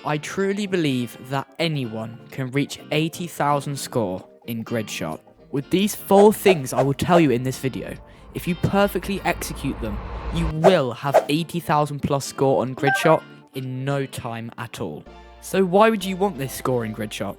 I truly believe that anyone can reach 80,000 score in gridshot. With these 4 things I will tell you in this video, if you perfectly execute them, you will have 80,000 plus score on gridshot in no time at all. So why would you want this score in gridshot?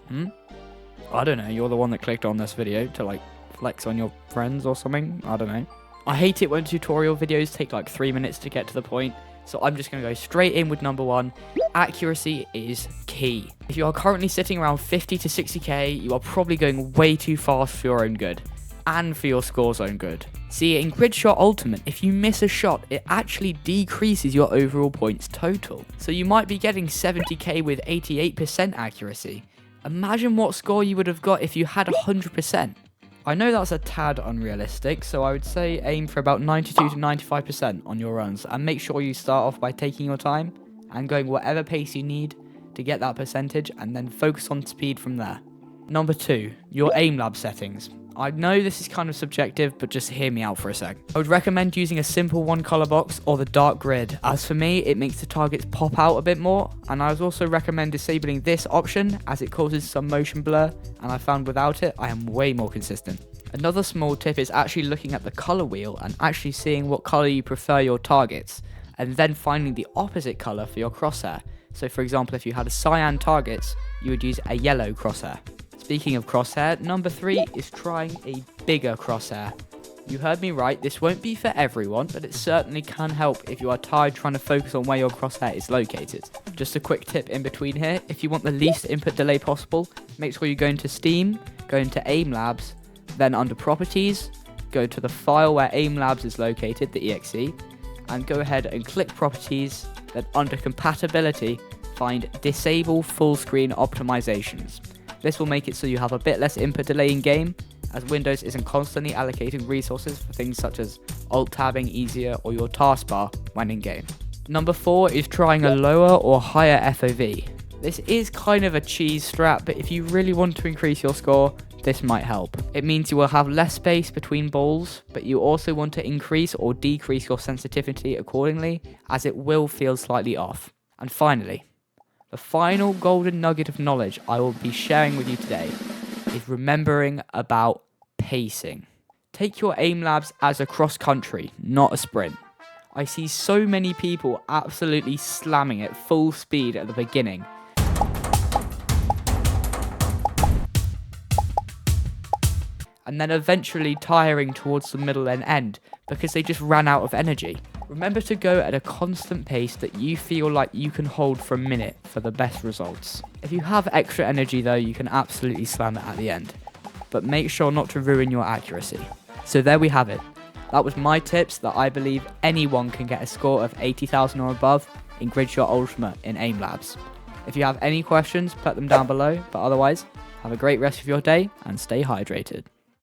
I don't know, you're the one that clicked on this video to like flex on your friends or something, I don't know. I hate it when tutorial videos take like 3 minutes to get to the point, so I'm just going to go straight in with number 1. Accuracy is key. If you are currently sitting around 50 to 60k, you are probably going way too fast for your own good, and for your score's own good. See, in Gridshot Ultimate, if you miss a shot, it actually decreases your overall points total. So you might be getting 70k with 88% accuracy. Imagine what score you would have got if you had 100%. I know that's a tad unrealistic, so I would say aim for about 92 to 95% on your runs, and make sure you start off by taking your time and going whatever pace you need to get that percentage, and then focus on speed from there. Number 2, your aim lab settings. I know this is kind of subjective, but just hear me out for a sec. I would recommend using a simple 1-color box or the dark grid. As for me, it makes the targets pop out a bit more, and I would also recommend disabling this option as it causes some motion blur, and I found without it, I am way more consistent. Another small tip is actually looking at the color wheel and actually seeing what color you prefer your targets, and then finding the opposite color for your crosshair. So for example, if you had a cyan targets, you would use a yellow crosshair. Speaking of crosshair, number 3 is trying a bigger crosshair. You heard me right, this won't be for everyone, but it certainly can help if you are tired trying to focus on where your crosshair is located. Just a quick tip in between here, if you want the least input delay possible, make sure you go into Steam, go into Aim Labs, then under Properties, go to the file where Aim Labs is located, the exe, and go ahead and click Properties, then under Compatibility, find Disable Full Screen Optimizations. This will make it so you have a bit less input delay in game, as Windows isn't constantly allocating resources for things such as alt-tabbing easier or your taskbar when in game. Number 4 is trying a lower or higher FOV. This is kind of a cheese strat, but if you really want to increase your score, this might help. It means you will have less space between balls, but you also want to increase or decrease your sensitivity accordingly, as it will feel slightly off. And finally, the final golden nugget of knowledge I will be sharing with you today is remembering about pacing. Take your aim labs as a cross country, not a sprint. I see so many people absolutely slamming at full speed at the beginning, and then eventually tiring towards the middle and end because they just ran out of energy. Remember to go at a constant pace that you feel like you can hold for a minute for the best results. If you have extra energy though, you can absolutely slam it at the end, but make sure not to ruin your accuracy. So there we have it. That was my tips that I believe anyone can get a score of 80,000 or above in Gridshot Ultimate in Aim Labs. If you have any questions, put them down below, but otherwise, have a great rest of your day and stay hydrated.